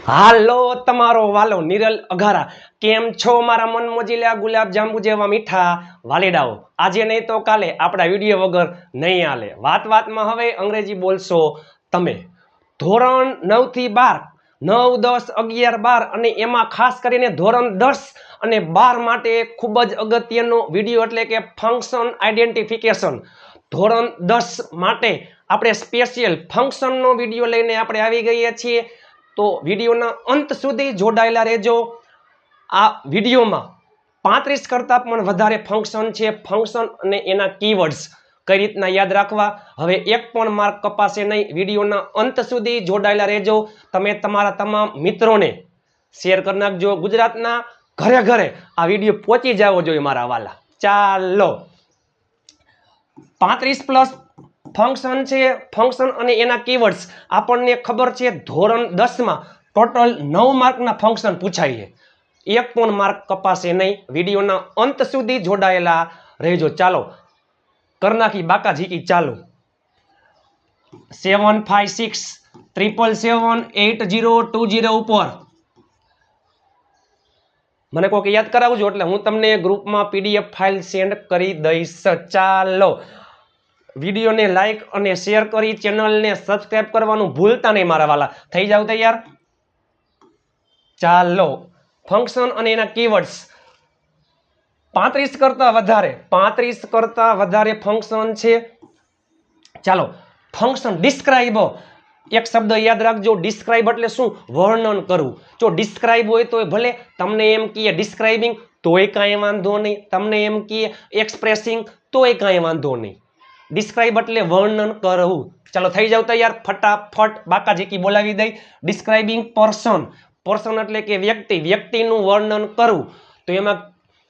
હાલો તમારો વાલો નિરલ અઘારા કેમ છો મારા મન મોજીલા ગુલાબ જાંબુ જેવા મીઠા વાલીડાઓ આજે નહીં તો કાલે આપણા વિડીયો વગર નહીં હાલે વાતમાં હવે અંગ્રેજી બોલશો તમે ધોરણ 9 થી 12 9 10 11 12 અને એમાં ખાસ કરીને ધોરણ 10 અને 12 માટે ખૂબ જ અગત્યનો વિડીયો એટલે કે ફંક્શન આઈડેન્ટિફિકેશન ધોરણ 10 માટે આપણે સ્પેશિયલ ફંક્શનનો વિડીયો લઈને આપણે આવી ગયા છીએ તો વિડીયોના અંત સુધી જોડાયેલા રહેજો આ વિડીયોમાં 35 કરતાં પણ વધારે ફંક્શન છે ફંક્શન અને એના કીવર્ડ્સ કઈ રીતના યાદ રાખવા હવે એક પણ માર્ક કપાશે નહીં વિડીયોના અંત સુધી જોડાયેલા રહેજો તમે તમારા તમામ મિત્રોને શેર કરી નાખજો ગુજરાતના ઘરે ઘરે આ વિડીયો પહોંચી જવો જોઈએ મારા વાલા ચાલો 35 પ્લસ ફંક્શન છે ફંક્શન અને એના કીવર્ડ્સ આપણને ખબર છે ધોરણ 10 માં ટોટલ 9 માર્કના ફંક્શન પૂછાય છે એક પણ માર્ક કપાશે નહીં વિડીયોના અંત સુધી જોડાયેલા રહેજો ચાલો કર નાખી બાકા ઝીકી ચાલો 7567778020 ઉપર મને કોઈક યાદ કરાવજો એટલે હું તમને ગ્રુપમાં પીડીએફ ફાઇલ સેન્ડ કરી દઈશ ચાલો વિડીયોને લાઈક અને શેર કરી ચેનલને સબસ્ક્રાઇબ કરવાનું ભૂલતા નહીં મારા વાલા થઈ જાવ તૈયાર ચાલો ફંક્શન અને એના કીવર્ડ્સ 35 કરતા વધારે ફંક્શન છે ચાલો ફંક્શન ડિસ્ક્રાઇબ એક શબ્દ યાદ રાખજો ડિસ્ક્રાઇબ એટલે શું વર્ણન કરવું જો ડિસ્ક્રાઇબ હોય તો ભલે તમને એમ કહીએ ડિસ્ક્રાઇબિંગ તોય કાંઈ વાંધો નહીં તમને એમ કહીએ એક્સપ્રેસિંગ તોય કાંઈ વાંધો નહીં ડિસ્ક્રાઇબ એટલે વર્ણન કરવું ચાલો થઈ જાવ તૈયાર ફટાફટ બાકા ઝીકી બોલાવી દઈ ડિસ્ક્રાઇબિંગ પર્સન એટલે કે વ્યક્તિનું વર્ણન કરવું તો એમાં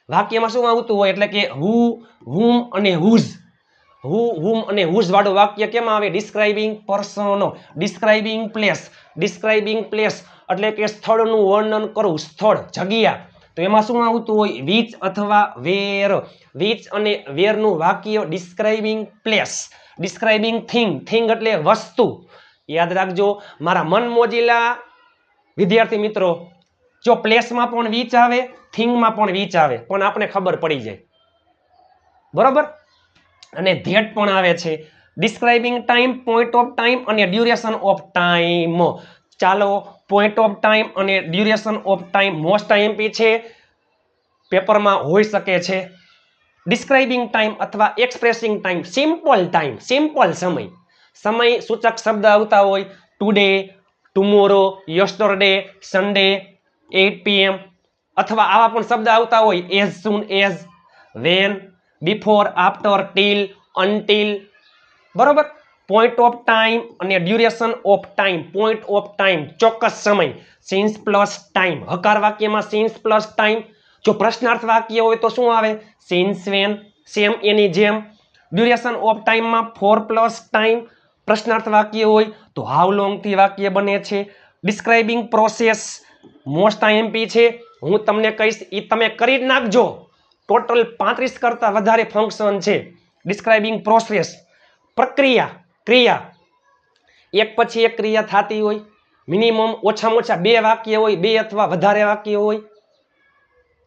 વાક્યમાં શું આવતું હોય એટલે કે હુ હુમ અને હુઝ વાળું વાક્ય કેમ આવે ડિસ્ક્રાઇબિંગ પર્સન ડિસ્ક્રાઇબિંગ પ્લેસ એટલે કે સ્થળનું વર્ણન કરવું સ્થળ જગ્યા તો એમાં શું આવતું હોય વિચ અથવા વેર વિચ અને વેરનું વાક્ય ડિસ્ક્રાઇબિંગ પ્લેસ ડિસ્ક્રાઇબિંગ થિંગ એટલે વસ્તુ યાદ રાખજો મારા મન મોજીલા વિદ્યાર્થી મિત્રો જો પ્લેસમાં પણ વિચ આવે થિંગમાં પણ વિચ આવે પણ આપણે ખબર પડી જાય બરોબર અને ધેટ પણ આવે છે describing time point of time અને ડ્યુરેશન ઓફ ટાઈમ ચાલો પોઈન્ટ ઓફ ટાઈમ અને duration of time most IMP છે પેપરમાં હોઈ શકે છે ડિસ્ક્રાઇબિંગ ટાઈમ અથવા એક્સપ્રેસિંગ ટાઈમ સિમ્પલ સમય સૂચક શબ્દ આવતા હોય today tomorrow yesterday Sunday 8 PM અથવા આવા પણ શબ્દ આવતા હોય as soon as when before after till until બરોબર પોઈન્ટ ઓફ ટાઈમ અને duration of time point of time ચોક્કસ સમય સિન્સ પ્લસ ટાઈમ હકાર વાક્યમાં સિન્સ પ્લસ ટાઈમ જો પ્રશ્નાર્થ વાક્ય હોય તો શું આવે સિન્સ વેન સેમ એની જેમ ડ્યુરેશન ઓફ ટાઈમમાં ફોર પ્લસ ટાઈમ પ્રશ્નાર્થ વાક્ય હોય તો હાઉ લોંગ થી વાક્ય બને છે ડિસ્ક્રાઇબિંગ પ્રોસેસ મોસ્ટ આઈએમપી છે હું તમને કહીશ એ તમે કરી નાખજો ટોટલ 35 કરતા વધારે ફંક્શન છે ડિસ્ક્રાઇબિંગ પ્રોસેસ ક્રિયા એક પછી એક ક્રિયા થતી હોય મિનિમમ ઓછામાં ઓછા 2 વાક્ય હોય 2 અથવા વધારે વાક્ય હોય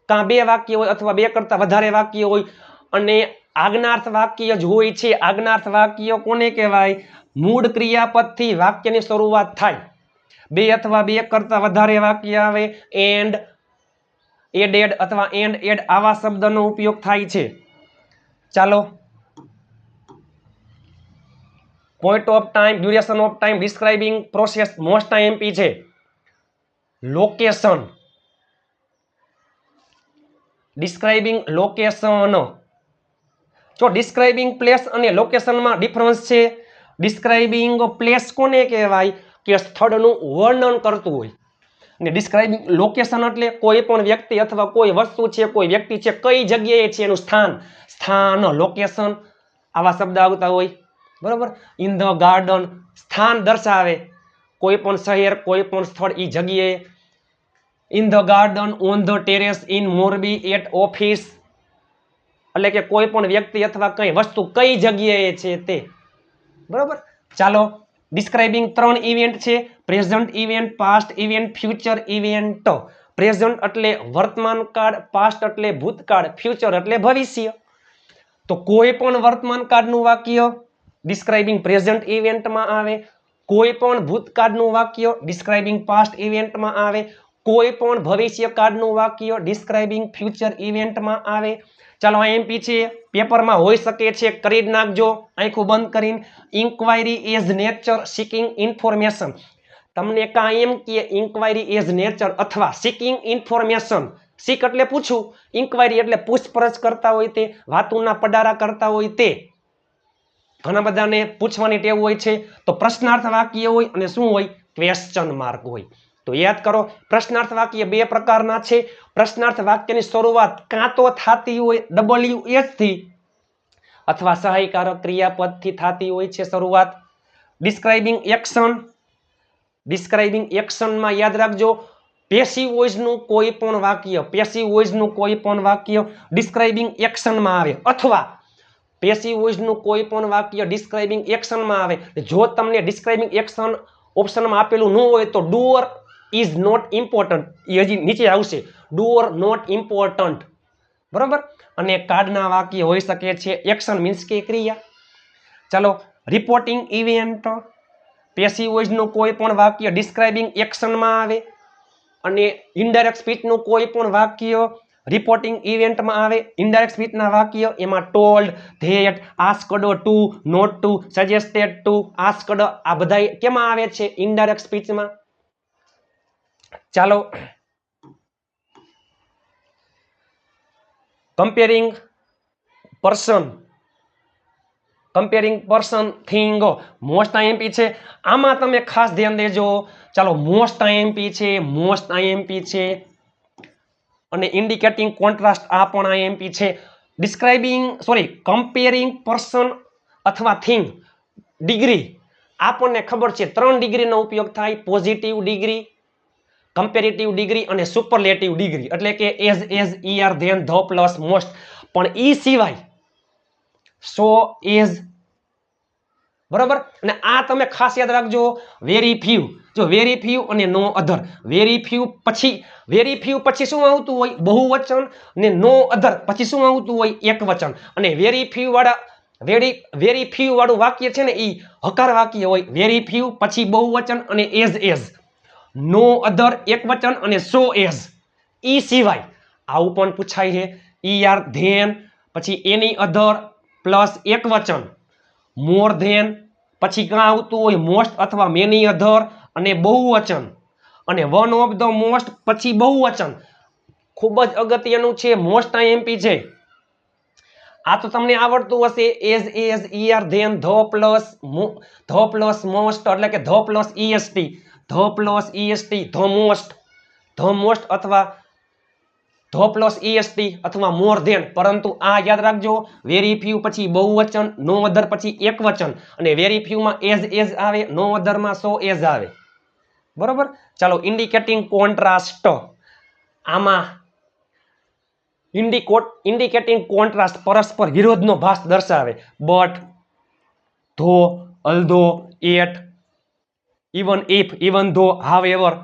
કાં 2 વાક્ય હોય અથવા 2 કરતા વધારે વાક્ય હોય અને આજ્ઞાર્થ વાક્ય જ હોય છે આજ્ઞાર્થ વાક્ય કોને કહેવાય મૂળ ક્રિયાપદથી વાક્યની શરૂઆત થાય 2 અથવા 2 કરતા વધારે વાક્ય આવે એન્ડ એડેડ અથવા એડ આવા શબ્દનો ઉપયોગ થાય છે ચાલો point of time duration of time describing process most IMP છે લોકેશન ડિસ્ક્રાઇબિંગ લોકેશન જો ડિસ્ક્રાઇબિંગ પ્લેસ અને લોકેશનમાં ડિફરન્સ છે ડિસ્ક્રાઇબિંગ પ્લેસ કોને કહેવાય કે સ્થળનું વર્ણન કરતું હોય અને ડિસ્ક્રાઇબિંગ લોકેશન એટલે કોઈ પણ વ્યક્તિ અથવા કોઈ વસ્તુ છે કોઈ વ્યક્તિ છે કઈ જગ્યાએ છે એનું સ્થાન લોકેશન આવા શબ્દ આવતા હોય બરોબર ઇન ધ ગાર્ડન સ્થાન દર્શાવે કોઈ પણ શહેર કોઈ પણ સ્થળ એ જગ્યાએ in the garden on the terrace in Morbi at office એટલે કે કોઈ પણ વ્યક્તિ અથવા કઈ વસ્તુ કઈ જગ્યાએ છે તે બરોબર ચાલો ડિસ્ક્રાઇબિંગ 3 ઇવેન્ટ છે, present event, past event, future event. Present એટલે વર્તમાન કાળ, પાસ્ટ એટલે ભૂતકાળ, ફ્યુચર એટલે ભવિષ્ય. તો કોઈ પણ વર્તમાન કાળનું વાક્ય ડિસ્ક્રાઇબિંગ પ્રેઝન્ટ ઇવેન્ટમાં આવે, કોઈ પણ ભૂતકાળનું વાક્ય ડિસ્ક્રાઇબિંગ પાસ્ટ ઇવેન્ટમાં આવે, કોઈ પણ ભવિષ્યકાળનું વાક્ય ડિસ્ક્રાઇબિંગ ફ્યુચર ઇવેન્ટમાં આવે. ચાલો આ એમપી છે, પેપરમાં હોઈ શકે છે, કરી જ નાખજો આંખો બંધ કરીને. Inquiry as nature seeking information. તમને કાંઈ એમ કે ઇન્ક્વાયરી એઝ નેચર અથવા સિકિંગ ઇન્ફોર્મેશન. સિક એટલે પૂછું, ઇન્ક્વાયરી એટલે પૂછપરછ કરતા હોય તે, વાતુના પડારા કરતા હોય તે. ઘણા બધાને પૂછવાની ટેવ હોય છે. તો પ્રશ્નાર્થ વાક્ય હોય અને શું હોય? ક્વેશ્ચન માર્ક હોય. તો યાદ કરો, પ્રશ્નાર્થ વાક્ય બે પ્રકારના છે. પ્રશ્નાર્થ વાક્યની શરૂઆત કાં તો થતી હોય WH થી અથવા સહાયકારક ક્રિયાપદથી થતી હોય છે શરૂઆત. Describing action. ડિસ્ક્રાઇબિંગ એક્શનમાં યાદ રાખજો, પેસિવ વોઇસનું કોઈ પણ વાક્ય, પેસિવ વોઇસનું કોઈ પણ વાક્ય ડિસ્ક્રાઇબિંગ એક્શનમાં આવે અથવા પેસિવ વોઇસનું કોઈ પણ વાક્ય ડિસ્ક્રાઇબિંગ એક્શનમાં આવે. જો તમને ડિસ્ક્રાઇબિંગ એક્શન ઓપ્શનમાં આપેલું ન હોય તો do or is not important, એ હજી નીચે આવશે, ડુ ઓર નોટ ઇમ્પોર્ટન્ટ. બરોબર. અને કાર્ડના વાક્ય હોઈ શકે છે, એક્શન મીન્સ કે ક્રિયા. ચાલો, રિપોર્ટિંગ ઇવેન્ટ. પેસિવ વોઇસનું કોઈ પણ વાક્ય ડિસ્ક્રાઇબિંગ એક્શનમાં આવે અને ઇનડાયરેક્ટ સ્પીચનું કોઈ પણ વાક્ય રિપોર્ટિંગ ઇવેન્ટમાં આવે. ઇનડાયરેક્ટ સ્પીચના વાક્ય એમાં told, that, asked to, not to, suggested to, asked, આ બધા કેમાં આવે છે? ઇનડાયરેક્ટ સ્પીચમાં. ચાલો, comparing person, comparing person, thing, most IMP છે. આમાં તમે ખાસ ધ્યાન દેજો. ચાલો, મોસ્ટ આઈએમપી છે, મોસ્ટ આઈએમપી છે અને ઇન્ડિકેટિંગ કોન્ટ્રાસ્ટ આ પણ આઈએમપી છે. કમ્પેરિંગ પર્સન અથવા થિંગ, ડિગ્રી આપણને ખબર છે 3 ડિગ્રીનો ઉપયોગ થાય. પોઝિટિવ ડિગ્રી, કમ્પેરેટિવ ડિગ્રી અને સુપરલેટિવ ડિગ્રી, એટલે કે as, ER, then, the plus most. પણ ઈ સિવાય સો, એઝ, બરાબર. અને આ તમે ખાસ યાદ રાખજો, વેરી ફ્યુ. જો વેરી ફ્યુ અને નો અધર. વેરી ફ્યુ પછી શું આવતું હોય? બહુવચન. અને નો અધર પછી શું આવતું હોય? એકવચન. અને વેરી ફ્યુ વાળું વાક્ય છે ને એ હકાર વાક્ય હોય. વેરી ફ્યુ પછી બહુવચન અને એઝ. નો અધર એકવચન અને સો એઝ. ઈ સિવાય આવું પણ પૂછાય છે, ER, ધેન, પછી એની અધર પ્લસ એકવચન, મોર ધેન, પછી કાં આવતું હોય મોસ્ટ અથવા મેની અધર અને બહુવચન, અને વન ઓફ ધ મોસ્ટ પછી બહુવચન. ખૂબ જ અગત્યનું છે, મોસ્ટ આઈએમપી છે. આ તો તમને આવડતું હશે. As, ER, then, the plus most, એટલે કે the plus EST, the most અથવા ધ પ્લસ EST અથવા મોર ધેન. પરંતુ આ યાદ રાખજો, વેરી ફ્યુ પછી બહુવચન, નો અધર પછી એકવચન, અને વેરી ફ્યુમાં એઝ આવે, નો અધરમાં સો એઝ આવે. બરોબર. ચાલો, ઇન્ડિકેટિંગ કોન્ટ્રાસ્ટ. આમાં ઇન્ડિકેટિંગ કોન્ટ્રાસ્ટ પરસ્પર વિરોધનો ભાસ દર્શાવે. But, though, although, at, even if, even though, however.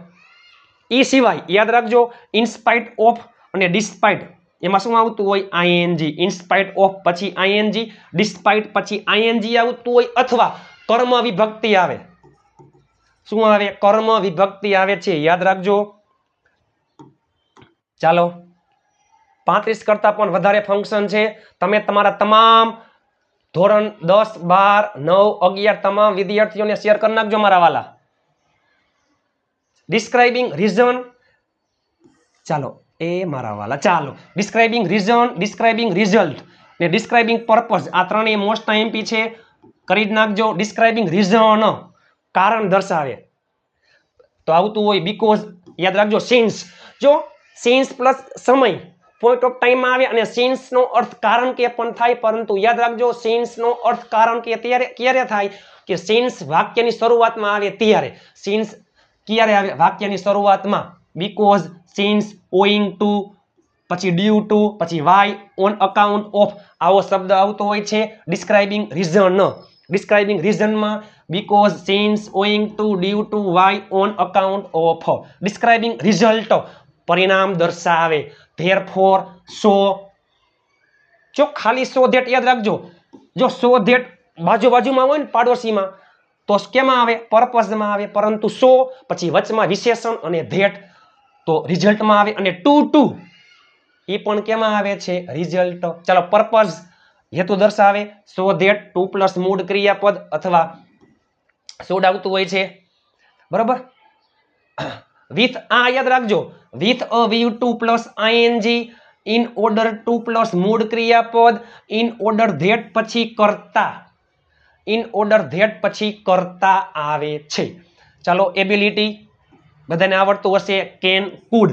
એ સિવાય યાદ રાખજો, ઇનસ્પાઇટ ઓફ અને ડિસ્પાઇટ, એમાં શું આવતું હોય? ING. ઇનસ્પાઇટ ઓફ પછી ING, ડિસ્પાઇટ પછી ING આવતું હોય, અથવા કર્મ વિભક્તિ આવે. શું આવે? કર્મ વિભક્તિ આવે છે, યાદ રાખજો. ચાલો, 35 કરતા પણ વધારે ફંક્શન છે. તમે તમારા તમામ ધોરણ 10, 12, 9, 11 તમામ વિદ્યાર્થીઓને શેર કરી નાખજો મારા વાલા. Describing reason. ચાલો, મારા વાલા, ચાલો, ડિસ્ક્રાઇબિંગ રીઝન, ડિસ્ક્રાઇબિંગ રિઝલ્ટ ને ડિસ્ક્રાઇબિંગ પર્પઝ, આ ત્રણેય મોસ્ટ આઈએમપી છે. કરી જ નાખજો. ડિસ્ક્રાઇબિંગ રીઝન, કારણ દર્શાવે. તો આવતું હોય બીકોઝ, યાદ રાખજો. સિન્સ, જો સિન્સ પ્લસ સમય પોઈન્ટ ઓફ ટાઈમમાં આવે અને સિન્સનો અર્થ કારણ કે પણ થાય, પરંતુ યાદ રાખજો સિન્સનો અર્થ કારણ કે ક્યારે થાય? કે સિન્સ વાક્યની શરૂઆતમાં આવે ત્યારે. સિન્સ ક્યારે આવે? વાક્યની શરૂઆતમાં. બીકોઝ, સિન્સ, ઓઈંગ ટુ, પછી ડ્યુ ટુ, પછી વાય, ઓન અકાઉન્ટ ઓફ, આવો શબ્દ આવતો હોય છે ડિસ્ક્રાઇબિંગ રીઝન. ડિસ્ક્રાઇબિંગ રીઝનમાં because, since, owing to, due to, why, on account of. Describing result પરિણામ દર્શાવે. Therefore, so. જો ખાલી સો ધેટ યાદ રાખજો, જો સો ધેટ બાજુમાં હોય ને પાડોશીમાં તો કેમાં આવે? પર્પઝમાં આવે. પરંતુ સો પછી વચમાં વિશેષણ અને ધેટ તો રિઝલ્ટમાં આવે. અને ટુ એ પણ કેમાં આવે છે? રિઝલ્ટ. ચાલો, પર્પઝ હેતુ દર્શાવે. સો ધેટ, ટુ પ્લસ મૂળ ક્રિયાપદ અથવા શુડ આવતું હોય છે, બરોબર. વિથ આ યાદ રાખજો, with a view to plus ING, in order to plus મૂળ ક્રિયાપદ, ઇન ઓર્ડર ધેટ પછી કરતા, ઇન ઓર્ડર ધેટ પછી કરતા આવે છે. ચાલો, એબિલિટી બધાને આવડતું હશે. કેન, કુડ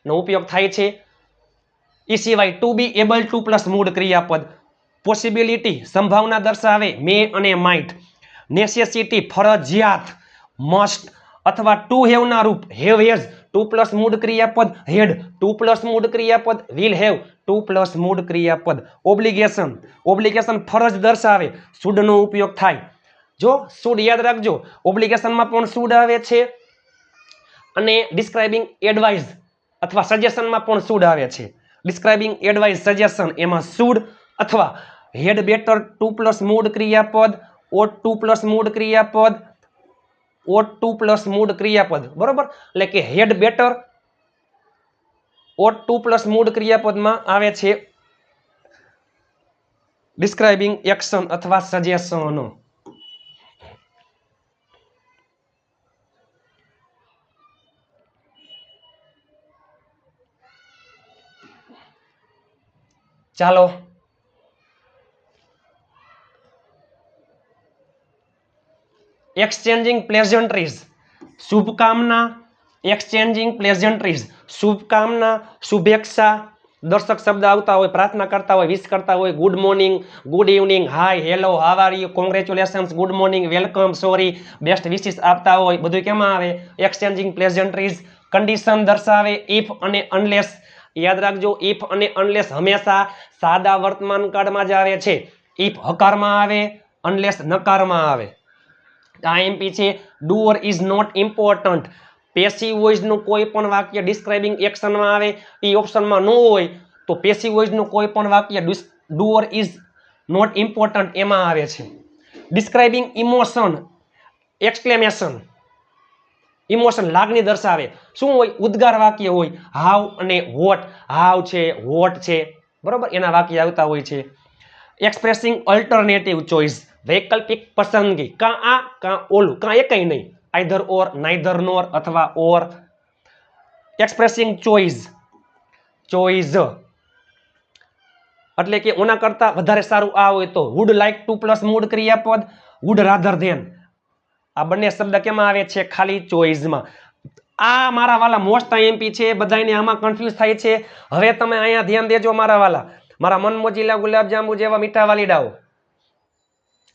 નો ઉપયોગ થાય છે. એ સિવાય to be able to plus મૂળ ક્રિયાપદ. પોસિબિલિટી સંભાવના દર્શાવે. મે અને માઇટ. નેસેસિટી ફરજિયાત, મસ્ટ અથવા ટુ હેવ ના રૂપ. હેવ, હેઝ ટુ પ્લસ મૂળ ક્રિયાપદ, હેડ ટુ પ્લસ મૂળ ક્રિયાપદ, વિલ હેવ ટુ પ્લસ મૂળ ક્રિયાપદ. ઓબ્લિગેશન, ઓબ્લિગેશન ફરજ દર્શાવે. શુડ નો ઉપયોગ થાય. જો શુડ યાદ રાખજો, ઓબ્લિગેશનમાં પણ શુડ આવે છે અને ડિસ્ક્રાઇબિંગ એડવાઇઝ અથવા સજેશનમાં પણ શુડ આવે છે. ડિસ્ક્રાઇબિંગ એડવાઇઝ, સજેશન એમાં શુડ અથવા હેડ બેટર ટુ પ્લસ મૂળ ક્રિયાપદ, ઓટ ટુ પ્લસ મૂળ ક્રિયાપદ, ઓટ ટુ પ્લસ મૂળ ક્રિયાપદ, બરોબર. એટલે કે had better ought to plus મૂળ ક્રિયાપદમાં આવે છે ડિસ્ક્રાઇબિંગ એક્શન અથવા સજેશનો. ચાલો, એક્સચેન્જિંગ પ્લેઝન્ટ્રીઝ, શુભકામના. એક્સચેન્જિંગ પ્લેઝન્ટ્રીઝ, શુભકામના, શુભેચ્છા. દર્શક શબ્દ આવતા હોય, પ્રાર્થના કરતા હોય, વિશ કરતા હોય. Good morning, good evening, hi, hello, how are you, congratulations, good morning, welcome, sorry, best wishes આપતા હોય. બધું કેમાં આવે? Exchanging pleasantries. કન્ડિશન દર્શાવે. ઇફ અને અનલેસ યાદ રાખજો, ઇફ અને અનલેસ હંમેશા સાદા વર્તમાન કાળમાં જ આવે છે. ઇફ હકારમાં આવે, અનલેસ નકારમાં આવે. આઈએમપી છે. Do or is not important. Passive voice નું કોઈ પણ વાક્ય ડિસ્ક્રાઇબિંગ એક્શનમાં આવે, એ ઓપ્શનમાં ન હોય તો પેસિવ વોઇસ નું કોઈ પણ વાક્ય do or is not important એમાં આવે છે. Describing emotion, exclamation. ઇમોશન લાગણી દર્શાવે. શું હોય? ઉદ્ગાર વાક્ય હોય. હાવ અને વોટ. હાવ છે, વોટ છે, બરોબર, એના વાક્ય આવતા હોય છે. એક્સપ્રેસિંગ અલ્ટરનેટિવ ચોઇસ, વૈકલ્પિક પસંદગી. કાં આ કાં ઓલું, કાં એકય નહીં. આઈધર ઓર, નાઈધર નોર અથવા ઓર. એક્સપ્રેસિંગ ચોઇસ, ચોઇસ એટલે કે ઓના કરતા વધારે સારું આ હોય તો. વુડ લાઈક ટુ પ્લસ મૂળ ક્રિયાપદ, વુડ રાધર ધેન. આ બંને શબ્દ કેમાં આવે છે? ખાલી ચોઇસમાં. આ મારા વાલા મોસ્ટ આઈએમપી છે, બધાને આમાં કન્ફ્યુઝ થાય છે. હવે તમે અહીંયા ધ્યાન દેજો મારા વાલા, મારા મન મોજીલા ગુલાબજાંબુ જેવા મીઠા વાલીડાઓ,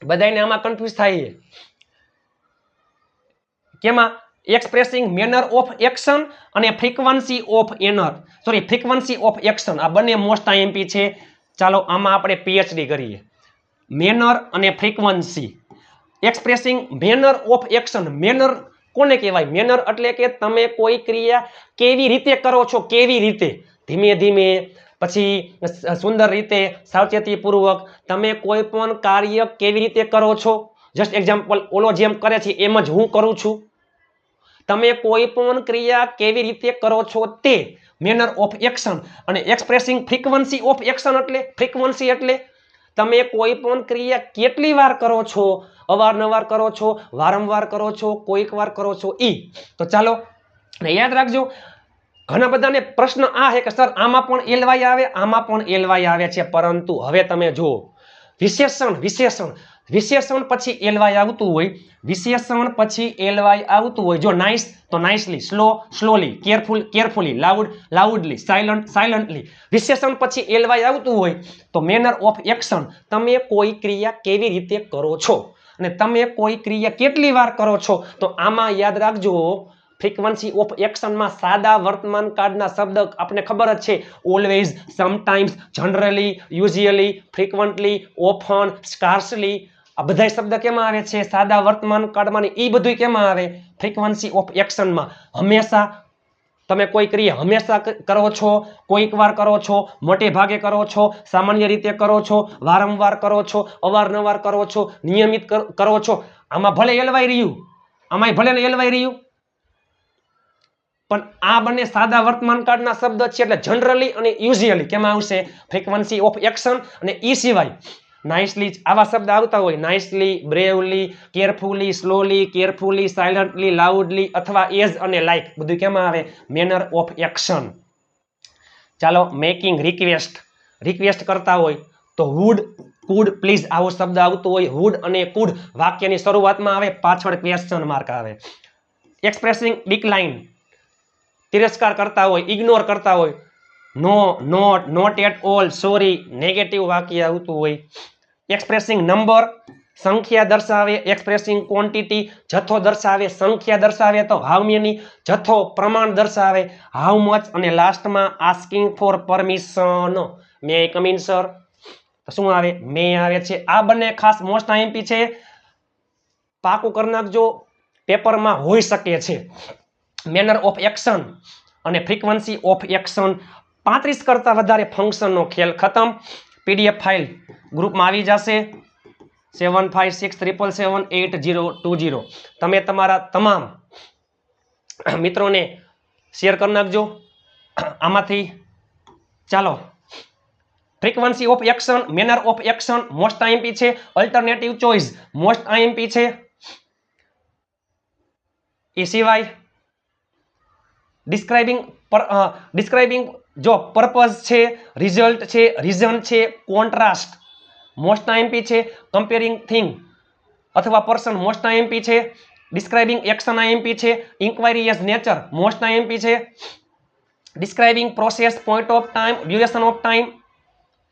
બધાને આમાં કન્ફ્યુઝ થાય છે. કેમાં? એક્સપ્રેસિંગ મેનર ઓફ એક્શન અને frequency off frequency of action. આ બંને મોસ્ટ આઈએમપી છે. ચાલો, આમાં આપણે પીએચડી કરીએ. મેનર અને frequency. Expressing manner of action. Manner કોને કહેવાય? મેનર એટલે કે તમે કોઈ ક્રિયા કેવી રીતે કરો છો, કેવી રીતે, ધીમે ધીમે, પછી સુંદર રીતે, સાવચેતીપૂર્વક. તમે કોઈ પણ કાર્ય કેવી રીતે કરો છો. જસ્ટ એક્ઝામ્પલ, ઓલો જેમ કરે છે એમ જ હું કરું છું. તમે કોઈ પણ ક્રિયા કેવી રીતે કરો છો તે મેનર ઓફ એક્શન. અને એક્સપ્રેસિંગ ફ્રીક્વન્સી ઓફ એક્શન એટલે ફ્રીક્વન્સી એટલે તમે કોઈ પણ ક્રિયા કેટલી વાર કરો છો, અવારનવાર કરો છો, વારંવાર કરો છો, કોઈક વાર કરો છો, ઈ. તો ચાલો યાદ રાખજો. ઘણા બધાને પ્રશ્ન આ છે કે સર આમાં પણ એલવાય આવે, આમાં પણ એલવાય આવે છે, પરંતુ હવે તમે જુઓ, વિશેષણ પછી એલવાય આવતું હોય, વિશેષણ પછી એલવાય આવતું હોય. જો નાઇસ તો nicely, slow slowly, carefully, loudly, silently. વિશેષણ પછી એલવાય આવતું હોય તો મેનર ઓફ એક્શન, તમે કોઈ ક્રિયા કેવી રીતે કરો છો અને તમે કોઈ ક્રિયા કેટલી વાર કરો છો. તો આમાં યાદ રાખજો, ફ્રીક્વન્સી ઓફ એક્શનમાં સાદા વર્તમાન કાળના શબ્દ આપણે ખબર જ છે. Always, sometimes, generally, usually, frequently, often, scarcely, આ બધા શબ્દ કેમાં આવે છે? સાદા વર્તમાન કાળમાં. એ બધું કેમાં આવે? ફ્રીક્વન્સી ઓફ એક્શનમાં. હંમેશા તમે કોઈ ક્રિયા હંમેશા કરો છો, કોઈક વાર કરો છો, મોટે ભાગે કરો છો, સામાન્ય રીતે કરો છો, વારંવાર કરો છો, અવારનવાર કરો છો, નિયમિત કરો છો. આમાં ભલે એલવાઈ રહ્યું, આમાંય ભલે ને એલવાઈ રહ્યું, પણ આ બંને સાદા વર્તમાન કાળના શબ્દ છે એટલે જનરલી અને યુઝ્યુઅલી કેમાં આવશે? Frequency of action. અને ઈ સિવાય નાઇસલી આવા શબ્દ આવતા હોય, nicely, bravely, carefully, slowly, carefully, silently, loudly અથવા એઝ અને લાઇક બધું કેમાં આવે? Manner of action. ચાલો, મેકિંગ રિક્વેસ્ટ, રિક્વેસ્ટ કરતા હોય તો વુડ, કુડ, પ્લીઝ આવો શબ્દ આવતો હોય. વુડ અને કુડ વાક્યની શરૂઆતમાં આવે, પાછળ ક્વેશ્ચન માર્ક આવે. એક્સપ્રેસિંગ ડિક્લાઇન, તિરસ્કાર કરતા હોય, ઇગ્નોર કરતા હોય, no, not, not at all, sorry, negative વાક્ય આવતું હોય. એક્સપ્રેસિંગ નંબર, સંખ્યા દર્શાવે. એક્સપ્રેસિંગ ક્વોન્ટિટી, જથ્થો દર્શાવે. સંખ્યા દર્શાવે તો હાઉ મેની, જથ્થો પ્રમાણ દર્શાવે. How much. અને લાસ્ટમાં asking for permission, may I come in sir, તો શું આવે? મે આવે છે. આ બંને ખાસ મોસ્ટ આઈએમપી છે, પાકું કરી નાખજો, પેપરમાં હોઈ શકે છે. મેનર ઓફ એક્શન અને ફ્રીક્વન્સી ઓફ એક્શન, 35 કરતા વધારે ફંક્શનનો ખેલ ખતમ. પીડીએફ ફાઇલ ગ્રુપમાં આવી જશે 7563778020. તમે તમારા તમામ મિત્રોને શેર કરી નાખજો આમાંથી. ચાલો, frequency of action, manner of action most IMP છે. અલ્ટરનેટિવ ચોઇસ મોસ્ટ આઈએમપી છે. એ સિવાય ડિસ્ક્રાઇબિંગ જો પર્પઝ છે, રિઝલ્ટ છે, રીઝન છે, કોન્ટ્રાસ્ટ મોસ્ટ આઈએમપી છે. કમ્પેરિંગ થિંગ અથવા પર્સન મોસ્ટ આઈએમપી છે. ડિસ્ક્રાઇબિંગ એક્શન આઈએમપી છે. Inquiry as nature most IMP છે. Describing process, point of time, duration of time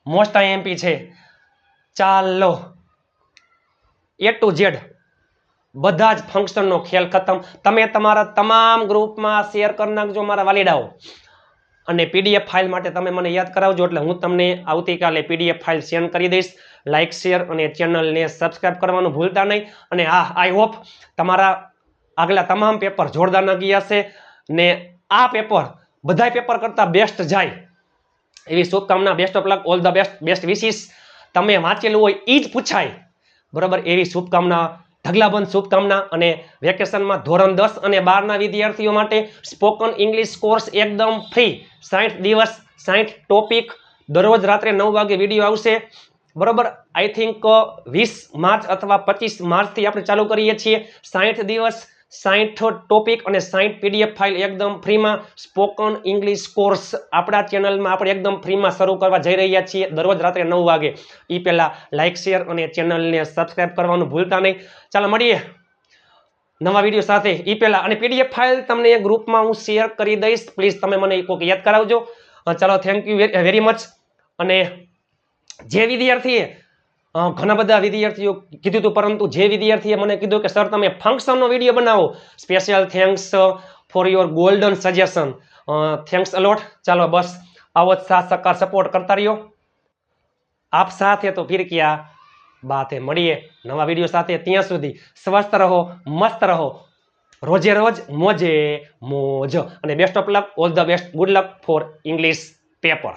most IMP છે. ચાલો, એ ટુ ઝેડ બધા જ ફંક્શનનો ખેલ ખતમ. તમે તમારા તમામ ગ્રુપમાં શેર કરી નાખજો મારા વાલીડાઓ. અને પીડીએફ ફાઇલ માટે તમે મને યાદ કરાવજો એટલે હું તમને આવતીકાલે પીડીએફ ફાઇલ સેન્ડ કરી દઈશ. લાઇક, શેર અને ચેનલને સબસ્ક્રાઇબ કરવાનું ભૂલતા નહીં. અને હા, આઈ હોપ તમારા આગલા તમામ પેપર જોરદારના ગયા હશે ને આ પેપર બધા પેપર કરતાં બેસ્ટ જાય એવી શુભકામના. Best of luck, all the best, best wishes. તમે વાંચેલું હોય એ જ પૂછાય, બરાબર, એવી શુભકામના, ઢગલાબંધ શુભકામના. અને વેકેશનમાં ધોરણ 10 અને 12ના વિદ્યાર્થીઓ માટે સ્પોકન ઇંગ્લિશ કોર્સ એકદમ ફ્રી, 60 દિવસ 60 ટોપિક, દરરોજ રાત્રે 9 વાગે વિડીયો આવશે, બરાબર. આઈ થિંક 20 માર્ચ અથવા 25 માર્ચથી આપણે ચાલુ કરીએ છીએ. 60 દિવસ 60 ટોપિક અને 60 પીડીએફ ફાઇલ એકદમ ફ્રીમાં. સ્પોકન ઇંગ્લિશ કોર્સ આપણા ચેનલમાં આપણે એકદમ ફ્રીમાં શરૂ કરવા જઈ રહ્યા છીએ, દરરોજ રાત્રે 9 વાગે. એ પહેલાં લાઇક, શેર અને ચેનલને સબસ્ક્રાઇબ કરવાનું ભૂલતા નહીં. ચાલો, મળીએ નવા વિડીયો સાથે. એ પહેલાં અને પીડીએફ ફાઇલ તમને ગ્રુપમાં હું શેર કરી દઈશ, પ્લીઝ તમે મને કોઈક યાદ કરાવજો. ચાલો, થેન્ક યુ વેરી મચ. અને જે વિદ્યાર્થીએ ઘણા બધા વિદ્યાર્થીઓ કીધું હતું, પરંતુ જે વિદ્યાર્થીએ મને કીધું કે સર તમે ફંક્શનનો વિડીયો બનાવો, special thanks for your golden suggestion. Thanks a lot. ચાલો, બસ આવો જ સાથ સહકાર સપોર્ટ કરતા રહ્યો. આપ સાથે તો ફિર ક્યાં બાત હે. મળીએ નવા વિડીયો સાથે. ત્યાં સુધી સ્વસ્થ રહો, મસ્ત રહો, રોજે રોજ મોજે મોજ. અને best of luck, all the best, good luck four English paper.